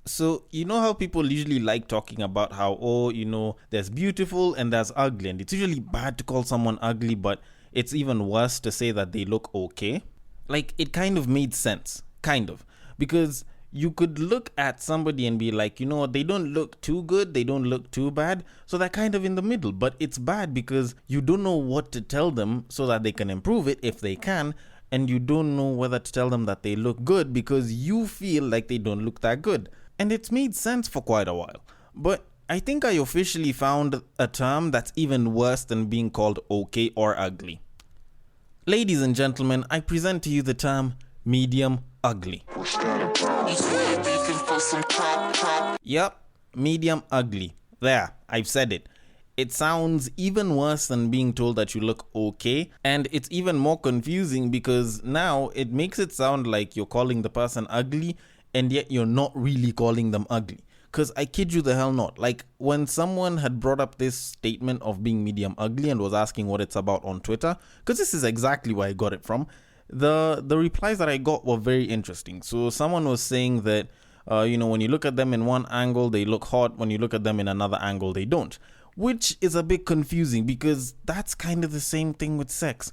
So, you know how people usually like talking about how, there's beautiful and there's ugly. And it's usually bad to call someone ugly, but it's even worse to say that they look okay. Like, it kind of made sense. Kind of. Because you could look at somebody and be like, you know what, they don't look too good, they don't look too bad. So they're kind of in the middle. But it's bad because you don't know what to tell them so that they can improve it if they can. And you don't know whether to tell them that they look good because you feel like they don't look that good. And it's made sense for quite a while. But I think I officially found a term that's even worse than being called okay or ugly. Ladies and gentlemen, I present to you the term medium ugly. Yep, medium ugly. There, I've said it. It sounds even worse than being told that you look okay, and it's even more confusing because now it makes it sound like you're calling the person ugly and yet you're not really calling them ugly. Because I kid you the hell not. Like, when someone had brought up this statement of being medium ugly and was asking what it's about on Twitter, because this is exactly where I got it from, the replies that I got were very interesting. So someone was saying that, when you look at them in one angle, they look hot. When you look at them in another angle, they don't. Which is a bit confusing because that's kind of the same thing with sex.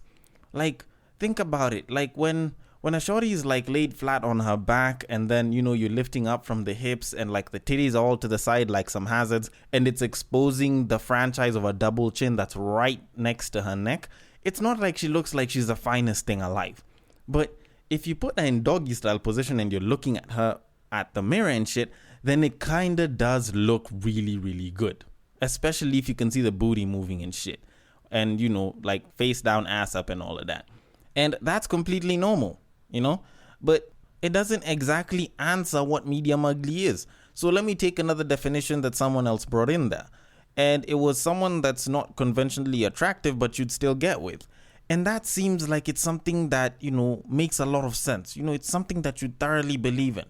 Like, think about it. Like, when a shorty is like laid flat on her back and then, you're lifting up from the hips and like the titties are all to the side like some hazards and it's exposing the franchise of a double chin that's right next to her neck, it's not like she looks like she's the finest thing alive. But if you put her in doggy style position and you're looking at her at the mirror and shit, then it kinda does look really, really good. Especially if you can see the booty moving and shit. And, like face down, ass up and all of that. And that's completely normal. But it doesn't exactly answer what medium ugly is. So let me take another definition that someone else brought in there. And it was someone that's not conventionally attractive, but you'd still get with. And that seems like it's something that, makes a lot of sense. It's something that you thoroughly believe in.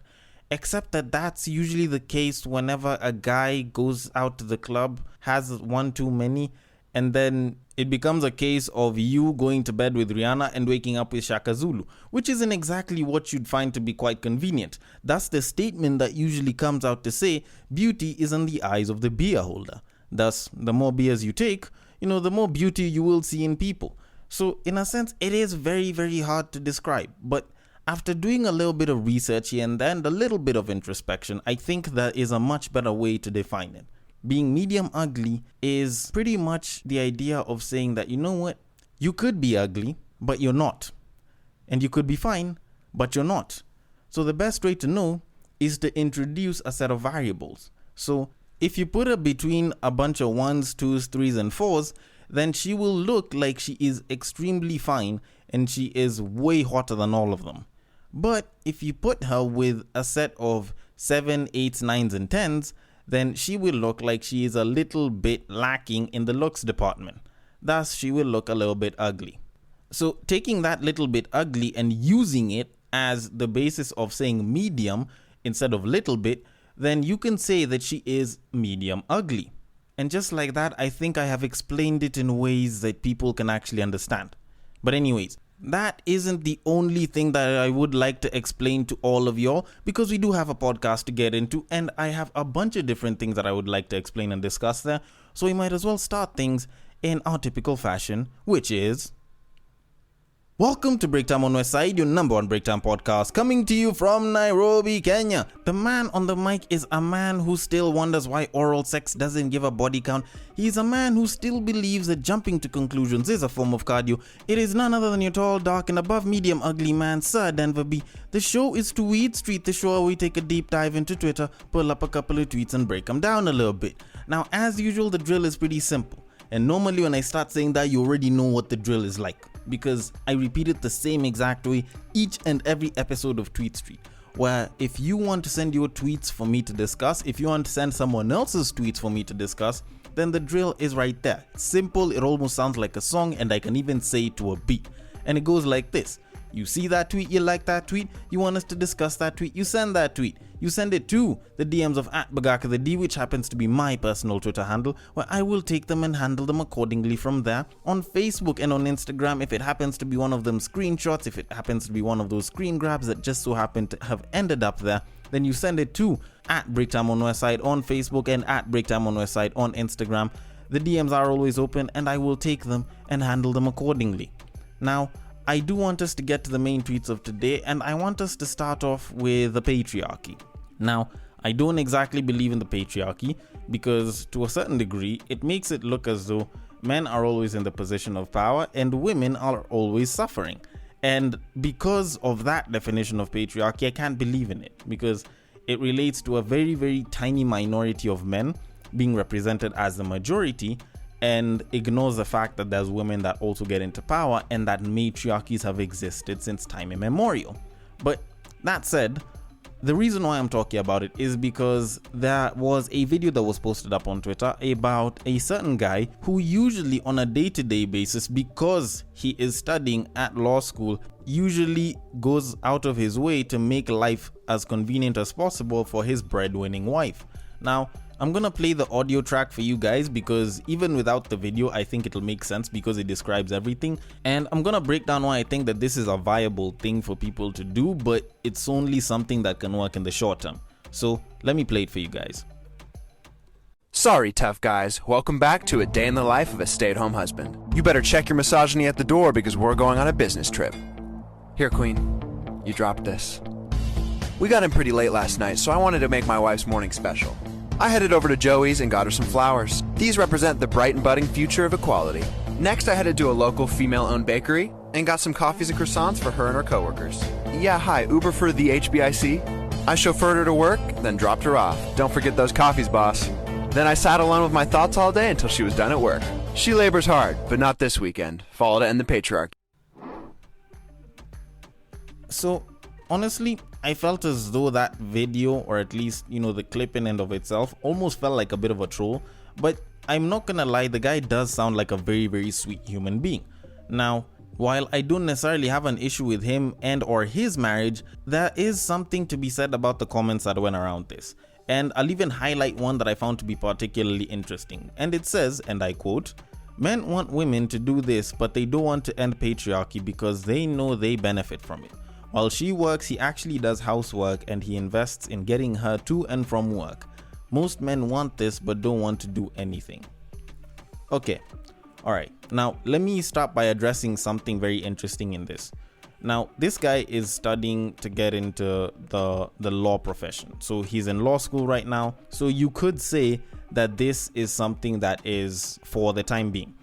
Except that that's usually the case whenever a guy goes out to the club, has one too many, and then it becomes a case of you going to bed with Rihanna and waking up with Shaka Zulu, which isn't exactly what you'd find to be quite convenient. That's the statement that usually comes out to say beauty is in the eyes of the beer holder. Thus, the more beers you take, the more beauty you will see in people. So, in a sense, it is very, very hard to describe. But after doing a little bit of research here and then a little bit of introspection, I think there is a much better way to define it. Being medium ugly is pretty much the idea of saying that, you could be ugly, but you're not. And you could be fine, but you're not. So the best way to know is to introduce a set of variables. So if you put her between a bunch of 1s, 2s, 3s, and 4s, then she will look like she is extremely fine and she is way hotter than all of them. But if you put her with a set of 7, 8s, 9s, and 10s, then she will look like she is a little bit lacking in the looks department. Thus, she will look a little bit ugly. So, taking that little bit ugly and using it as the basis of saying medium instead of little bit, then you can say that she is medium ugly. And just like that, I think I have explained it in ways that people can actually understand. But anyways, that isn't the only thing that I would like to explain to all of y'all, because we do have a podcast to get into and I have a bunch of different things that I would like to explain and discuss there. So we might as well start things in our typical fashion, which is... Welcome to Breaktime on Westside, your number one Breaktime podcast, coming to you from Nairobi, Kenya. The man on the mic is a man who still wonders why oral sex doesn't give a body count. He's a man who still believes that jumping to conclusions is a form of cardio. It is none other than your tall, dark, and above medium ugly man, Sir Denver B. The show is Tweetstreet, the show where we take a deep dive into Twitter, pull up a couple of tweets, and break them down a little bit. Now, as usual, the drill is pretty simple. And normally when I start saying that, you already know what the drill is like, because I repeat it the same exact way each and every episode of Tweetstreet, where if you want to send your tweets for me to discuss, if you want to send someone else's tweets for me to discuss, then the drill is right there. It's simple, it almost sounds like a song, and I can even say it to a beat. And it goes like this. You see that tweet, you like that tweet, you want us to discuss that tweet, you send that tweet. You send it to the DMs of @BagakaTheD, which happens to be my personal Twitter handle, where I will take them and handle them accordingly from there. On Facebook and on Instagram, if it happens to be one of them screenshots, if it happens to be one of those screen grabs that just so happen to have ended up there, then you send it to at Breaktime on Westside on Facebook and at Breaktime on Westside on Instagram. The DMs are always open and I will take them and handle them accordingly. Now, I do want us to get to the main tweets of today, and I want us to start off with the patriarchy. Now, I don't exactly believe in the patriarchy because to a certain degree, it makes it look as though men are always in the position of power and women are always suffering. And because of that definition of patriarchy, I can't believe in it because it relates to a very, very tiny minority of men being represented as the majority and ignores the fact that there's women that also get into power and that matriarchies have existed since time immemorial. But that said, the reason why I'm talking about it is because there was a video that was posted up on Twitter about a certain guy who usually on a day-to-day basis, because he is studying at law school, usually goes out of his way to make life as convenient as possible for his breadwinning wife. Now, I'm gonna play the audio track for you guys because even without the video, I think it'll make sense because it describes everything. And I'm gonna break down why I think that this is a viable thing for people to do, but it's only something that can work in the short term. So let me play it for you guys. Sorry, tough guys. Welcome back to a day in the life of a stay-at-home husband. You better check your misogyny at the door because we're going on a business trip. Here, Queen, you dropped this. We got in pretty late last night, so I wanted to make my wife's morning special. I headed over to Joey's and got her some flowers. These represent the bright and budding future of equality. Next, I headed to a local female-owned bakery and got some coffees and croissants for her and her coworkers. Yeah, hi, Uber for the HBIC? I chauffeured her to work, then dropped her off. Don't forget those coffees, boss. Then I sat alone with my thoughts all day until she was done at work. She labors hard, but not this weekend. Follow to end the patriarchy. So, honestly, I felt as though that video, or at least, the clip in and of itself, almost felt like a bit of a troll. But I'm not gonna lie, the guy does sound like a very, very sweet human being. Now, while I don't necessarily have an issue with him and or his marriage, there is something to be said about the comments that went around this. And I'll even highlight one that I found to be particularly interesting. And it says, and I quote, "Men want women to do this, but they don't want to end patriarchy because they know they benefit from it. While she works, he actually does housework and he invests in getting her to and from work. Most men want this but don't want to do anything." Okay, alright. Now, let me start by addressing something very interesting in this. Now, this guy is studying to get into the law profession. So he's in law school right now. So you could say that this is something that is for the time being.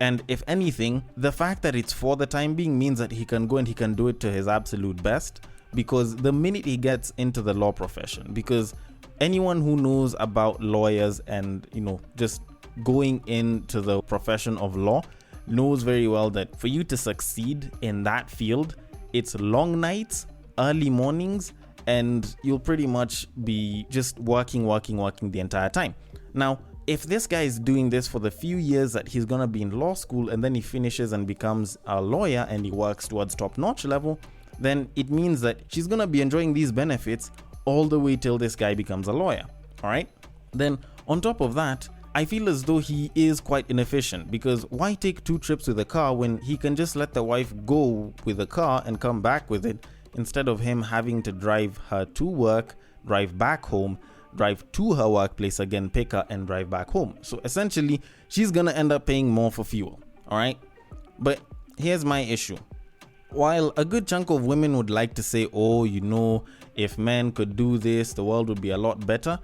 And if anything, the fact that it's for the time being means that he can go and he can do it to his absolute best, because the minute he gets into the law profession, because anyone who knows about lawyers and, just going into the profession of law knows very well that for you to succeed in that field, it's long nights, early mornings, and you'll pretty much be just working the entire time. Now, if this guy is doing this for the few years that he's gonna be in law school and then he finishes and becomes a lawyer and he works towards top-notch level, then it means that she's gonna be enjoying these benefits all the way till this guy becomes a lawyer. All right? Then on top of that, I feel as though he is quite inefficient, because why take 2 trips with a car when he can just let the wife go with the car and come back with it, instead of him having to drive her to work, drive back home, drive to her workplace again, pick her and drive back home. So essentially, she's gonna end up paying more for fuel. All right? But here's my issue. While a good chunk of women would like to say, oh, if men could do this, the world would be a lot better.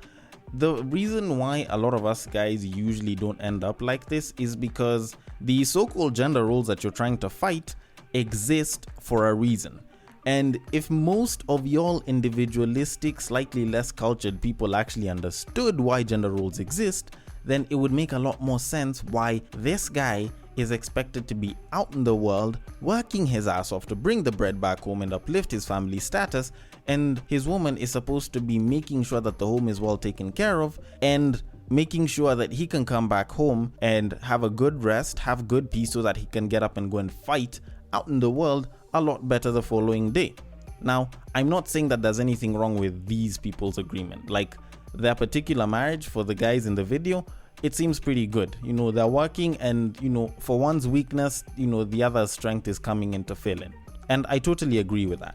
The reason why a lot of us guys usually don't end up like this is because the so-called gender roles that you're trying to fight exist for a reason. And if most of y'all individualistic, slightly less cultured people actually understood why gender roles exist, then it would make a lot more sense why this guy is expected to be out in the world working his ass off to bring the bread back home and uplift his family status, and his woman is supposed to be making sure that the home is well taken care of and making sure that he can come back home and have a good rest, have good peace, so that he can get up and go and fight out in the world a lot better the following day. Now, I'm not saying that there's anything wrong with these people's agreement. Like, their particular marriage for the guys in the video, it seems pretty good. They're working, and for one's weakness, the other's strength is coming in to fill in. And I totally agree with that.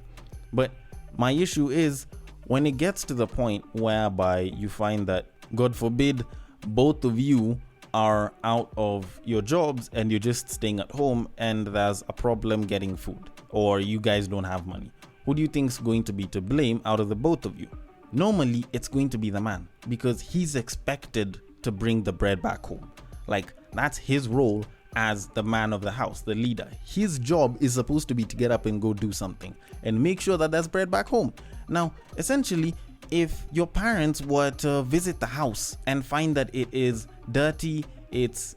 But my issue is, when it gets to the point whereby you find that, God forbid, both of you are out of your jobs and you're just staying at home and there's a problem getting food, or you guys don't have money, who do you think is going to be to blame out of the both of you? Normally, it's going to be the man, because he's expected to bring the bread back home. Like, that's his role as the man of the house, the leader. His job is supposed to be to get up and go do something and make sure that there's bread back home. Now, essentially, if your parents were to visit the house and find that it is dirty, it's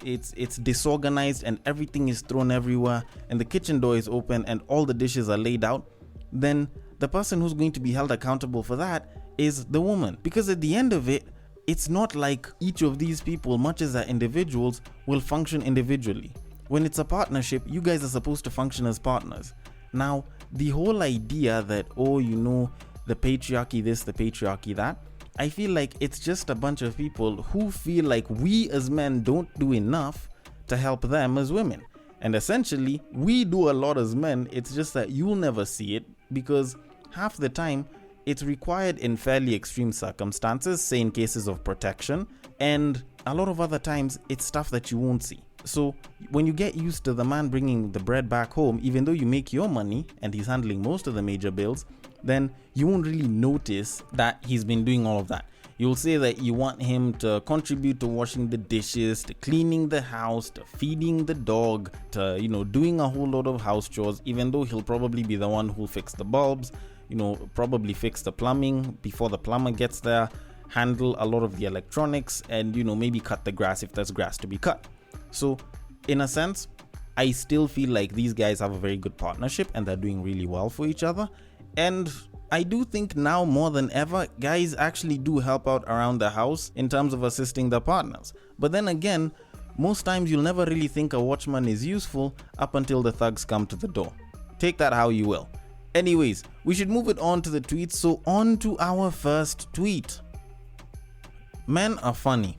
disorganized and everything is thrown everywhere and the kitchen door is open and all the dishes are laid out, then the person who's going to be held accountable for that is the woman. Because at the end of it, it's not like each of these people, much as they're individuals, will function individually. When it's a partnership, you guys are supposed to function as partners. Now, the whole idea that, the patriarchy this, the patriarchy that, I feel like it's just a bunch of people who feel like we as men don't do enough to help them as women. And essentially, we do a lot as men, it's just that you'll never see it because half the time, it's required in fairly extreme circumstances, say in cases of protection, and a lot of other times it's stuff that you won't see. So when you get used to the man bringing the bread back home, even though you make your money and he's handling most of the major bills, then you won't really notice that he's been doing all of that. You'll say that you want him to contribute to washing the dishes, to cleaning the house, to feeding the dog, to, doing a whole lot of house chores, even though he'll probably be the one who'll fix the bulbs, probably fix the plumbing before the plumber gets there, handle a lot of the electronics, and, maybe cut the grass if there's grass to be cut. So, in a sense, I still feel like these guys have a very good partnership and they're doing really well for each other. And I do think now more than ever, guys actually do help out around the house in terms of assisting their partners. But then again, most times you'll never really think a watchman is useful up until the thugs come to the door. Take that how you will. Anyways, we should move it on to the tweets. So on to our first tweet. Men are funny.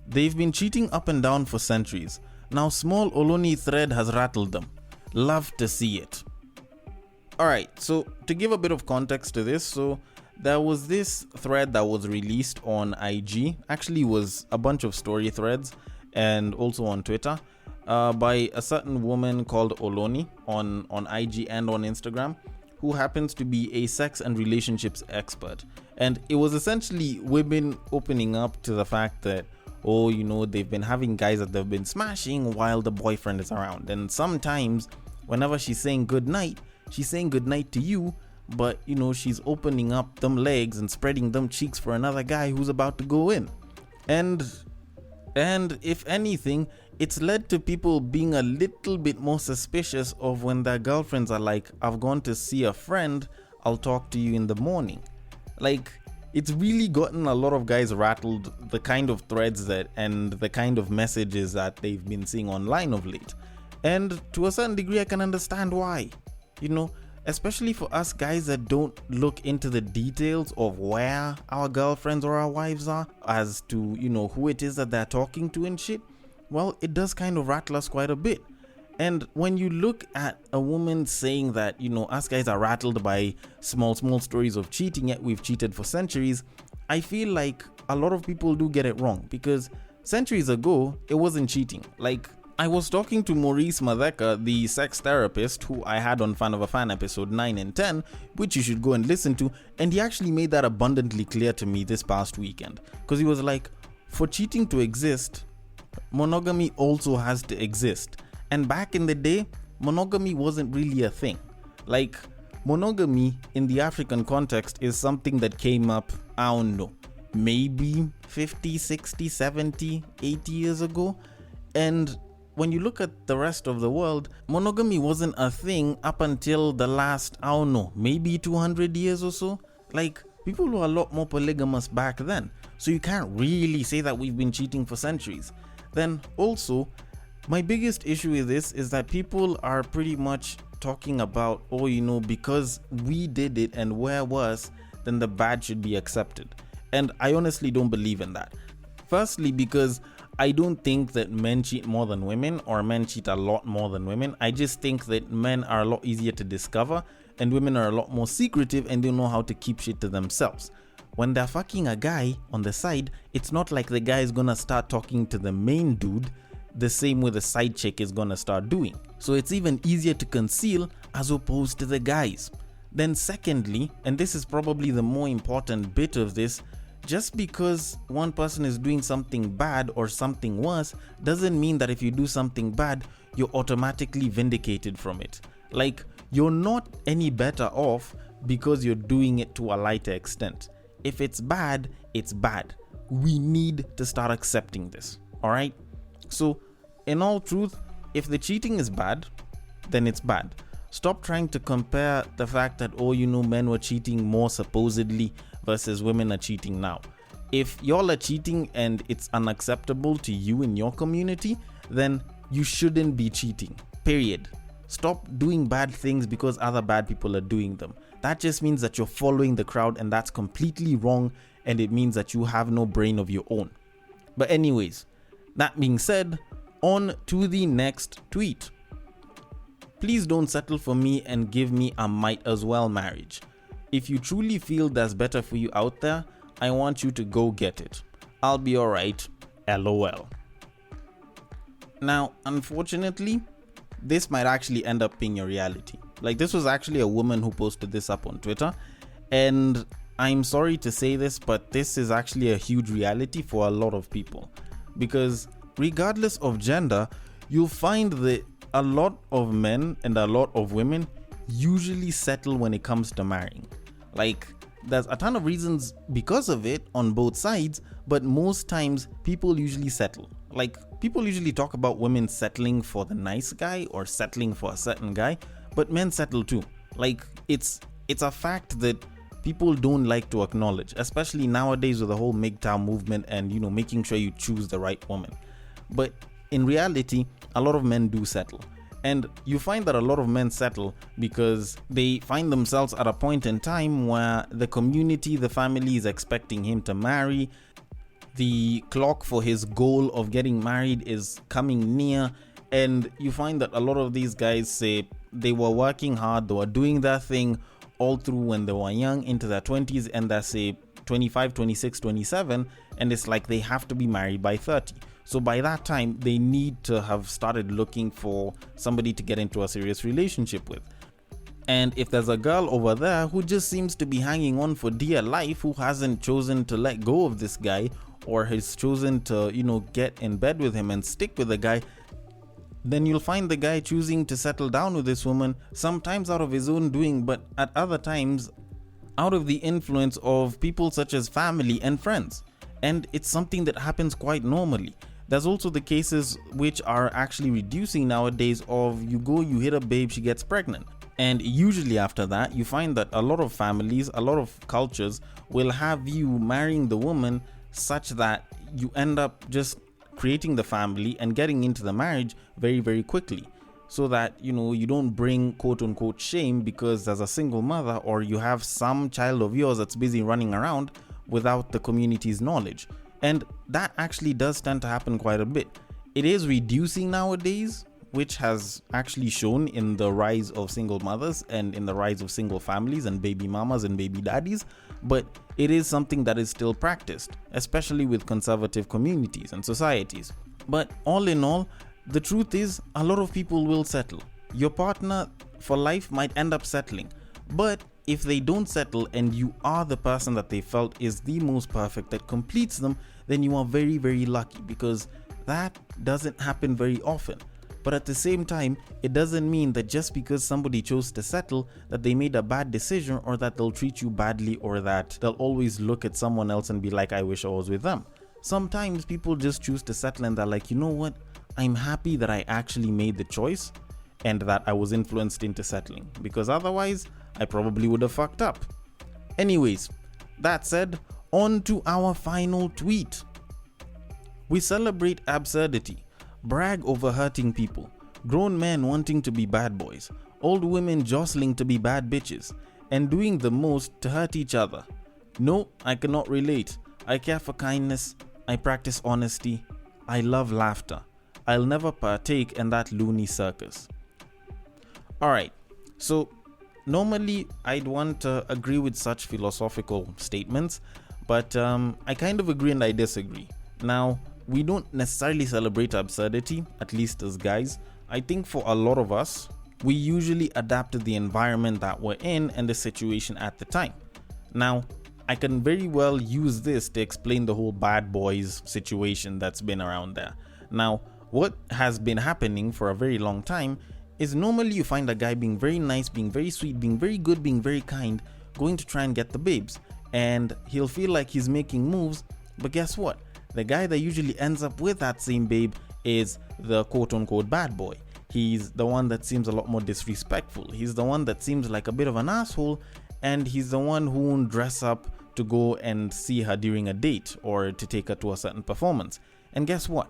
They've been cheating up and down for centuries. Now small Oloni thread has rattled them. Love to see it. Alright, so to give a bit of context to this, so there was this thread that was released on IG, actually was a bunch of story threads and also on Twitter, by a certain woman called Oloni on IG and on Instagram, who happens to be a sex and relationships expert. And it was essentially women opening up to the fact that, they've been having guys that they've been smashing while the boyfriend is around. And sometimes, whenever she's saying goodnight to you, but, she's opening up them legs and spreading them cheeks for another guy who's about to go in. And if anything, it's led to people being a little bit more suspicious of when their girlfriends are like, I've gone to see a friend, I'll talk to you in the morning. Like, it's really gotten a lot of guys rattled, the kind of threads and the kind of messages that they've been seeing online of late. And to a certain degree, I can understand why. Especially for us guys that don't look into the details of where our girlfriends or our wives are as to, who it is that they're talking to and shit. Well, it does kind of rattle us quite a bit. And when you look at a woman saying that, us guys are rattled by small stories of cheating, yet we've cheated for centuries, I feel like a lot of people do get it wrong, because centuries ago, it wasn't cheating. Like, I was talking to Maurice Madeka, the sex therapist, who I had on Fan of a Fan episode 9 and 10, which you should go and listen to, and he actually made that abundantly clear to me this past weekend. Because he was like, for cheating to exist, monogamy also has to exist. And back in the day, monogamy wasn't really a thing. Like, monogamy in the African context is something that came up, I don't know, maybe 50, 60, 70, 80 years ago. And when you look at the rest of the world, monogamy wasn't a thing up until the last, I don't know, maybe 200 years or so. Like, people were a lot more polygamous back then. So you can't really say that we've been cheating for centuries. Then also, my biggest issue with this is that people are pretty much talking about, because we did it and we're worse, then the bad should be accepted. And I honestly don't believe in that. Firstly, because I don't think that men cheat more than women or men cheat a lot more than women. I just think that men are a lot easier to discover. and women are a lot more secretive and they know how to keep shit to themselves. When they're fucking a guy on the side, it's not like the guy is gonna start talking to the main dude the same way the side chick is gonna start doing. So it's even easier to conceal as opposed to the guys. Then secondly, and this is probably the more important bit of this, just because one person is doing something bad or something worse doesn't mean that if you do something bad, you're automatically vindicated from it. Like, you're not any better off because you're doing it to a lighter extent. If it's bad, it's bad. We need to start accepting this, alright? So, in all truth, if the cheating is bad, then it's bad. Stop trying to compare the fact that, men were cheating more supposedly versus women are cheating now. If y'all are cheating and it's unacceptable to you in your community, then you shouldn't be cheating, period. Stop doing bad things because other bad people are doing them. That just means that you're following the crowd, and that's completely wrong, and it means that you have no brain of your own. But anyways, that being said, on to the next tweet. Please don't settle for me and give me a might as well marriage. If you truly feel that's better for you out there, I want you to go get it. I'll be alright, LOL. Now, unfortunately, this might actually end up being a reality. Like, this was actually a woman who posted this up on Twitter, and I'm sorry to say this, but this is actually a huge reality for a lot of people. Because regardless of gender, you'll find that a lot of men and a lot of women usually settle when it comes to marrying. Like, there's a ton of reasons because of it on both sides, but most times people usually settle. Like, people usually talk about women settling for the nice guy or settling for a certain guy, but men settle too. Like, it's a fact that people don't like to acknowledge, especially nowadays with the whole MGTOW movement and, making sure you choose the right woman. But in reality, a lot of men do settle. And you find that a lot of men settle because they find themselves at a point in time where the community, the family is expecting him to marry. The clock for his goal of getting married is coming near. And you find that a lot of these guys say they were working hard, they were doing their thing all through when they were young, into their 20s, and they're say 25, 26, 27, and it's like they have to be married by 30. So by that time, they need to have started looking for somebody to get into a serious relationship with. And if there's a girl over there who just seems to be hanging on for dear life, who hasn't chosen to let go of this guy, or has chosen to, get in bed with him and stick with the guy, then you'll find the guy choosing to settle down with this woman, sometimes out of his own doing, but at other times out of the influence of people such as family and friends. And it's something that happens quite normally. There's also the cases which are actually reducing nowadays of you hit a babe, she gets pregnant. And usually after that, you find that a lot of families, a lot of cultures will have you marrying the woman such that you end up just creating the family and getting into the marriage very, very quickly. So that, you don't bring quote unquote shame because there's a single mother or you have some child of yours that's busy running around without the community's knowledge. And that actually does tend to happen quite a bit. It is reducing nowadays, which has actually shown in the rise of single mothers and in the rise of single families and baby mamas and baby daddies, but it is something that is still practiced, especially with conservative communities and societies. But all in all, the truth is a lot of people will settle. Your partner for life might end up settling, but if they don't settle and you are the person that they felt is the most perfect that completes them, then you are very, very lucky, because that doesn't happen very often. But at the same time, it doesn't mean that just because somebody chose to settle that they made a bad decision, or that they'll treat you badly, or that they'll always look at someone else and be like, I wish I was with them. Sometimes people just choose to settle and they're like, you know what? I'm happy that I actually made the choice and that I was influenced into settling, because otherwise I probably would have fucked up. Anyways, that said, on to our final tweet. We celebrate absurdity, brag over hurting people, grown men wanting to be bad boys, old women jostling to be bad bitches, and doing the most to hurt each other. No, I cannot relate. I care for kindness, I practice honesty, I love laughter. I'll never partake in that loony circus. Alright, so normally I'd want to agree with such philosophical statements, but I kind of agree and I disagree. Now, we don't necessarily celebrate absurdity, at least as guys. I think for a lot of us, we usually adapt to the environment that we're in and the situation at the time. Now, I can very well use this to explain the whole bad boys situation that's been around there. Now, what has been happening for a very long time is normally you find a guy being very nice, being very sweet, being very good, being very kind, going to try and get the babes. And he'll feel like he's making moves, but guess what? The guy that usually ends up with that same babe is the quote-unquote bad boy. He's the one that seems a lot more disrespectful. He's the one that seems like a bit of an asshole, and he's the one who won't dress up to go and see her during a date or to take her to a certain performance. And guess what?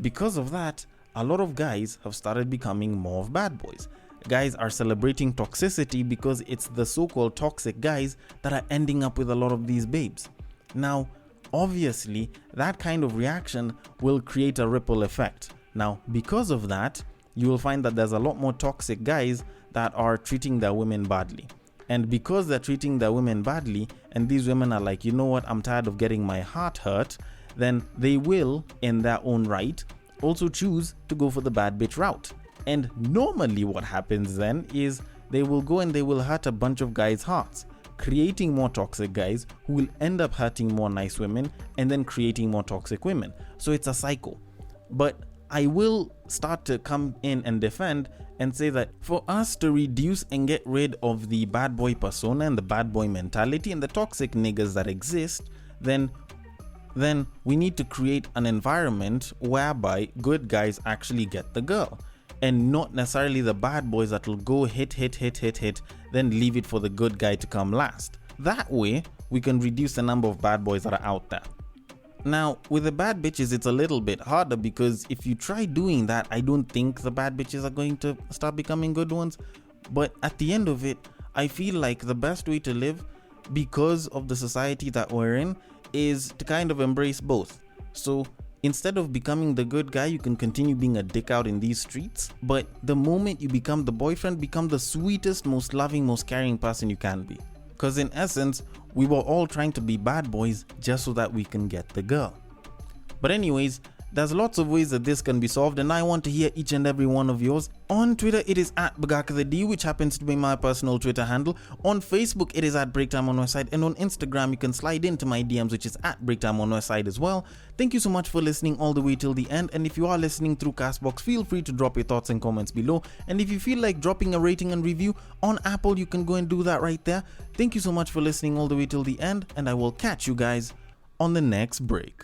Because of that, a lot of guys have started becoming more of bad boys. Guys are celebrating toxicity because it's the so-called toxic guys that are ending up with a lot of these babes. Now, obviously, that kind of reaction will create a ripple effect. Now, because of that, you will find that there's a lot more toxic guys that are treating their women badly. And because they're treating their women badly, and these women are like, you know what, I'm tired of getting my heart hurt, then they will, in their own right, also choose to go for the bad bitch route. And normally what happens then is they will go and they will hurt a bunch of guys' hearts, creating more toxic guys who will end up hurting more nice women and then creating more toxic women. So it's a cycle. But I will start to come in and defend and say that for us to reduce and get rid of the bad boy persona and the bad boy mentality and the toxic niggas that exist, then we need to create an environment whereby good guys actually get the girl, and not necessarily the bad boys that will go hit, then leave it for the good guy to come last. That way, we can reduce the number of bad boys that are out there. Now, with the bad bitches, it's a little bit harder because if you try doing that, I don't think the bad bitches are going to start becoming good ones. But at the end of it, I feel like the best way to live, because of the society that we're in, is to kind of embrace both. So instead of becoming the good guy, you can continue being a dick out in these streets. But the moment you become the boyfriend, become the sweetest, most loving, most caring person you can be. Because in essence, we were all trying to be bad boys just so that we can get the girl. But anyways, there's lots of ways that this can be solved, and I want to hear each and every one of yours. On Twitter, it is at BagakaTheD, which happens to be my personal Twitter handle. On Facebook, it is at Breaktime on Westside, and on Instagram, you can slide into my DMs, which is at Breaktime on Westside as well. Thank you so much for listening all the way till the end, and if you are listening through Castbox, feel free to drop your thoughts and comments below. And if you feel like dropping a rating and review on Apple, you can go and do that right there. Thank you so much for listening all the way till the end, and I will catch you guys on the next break.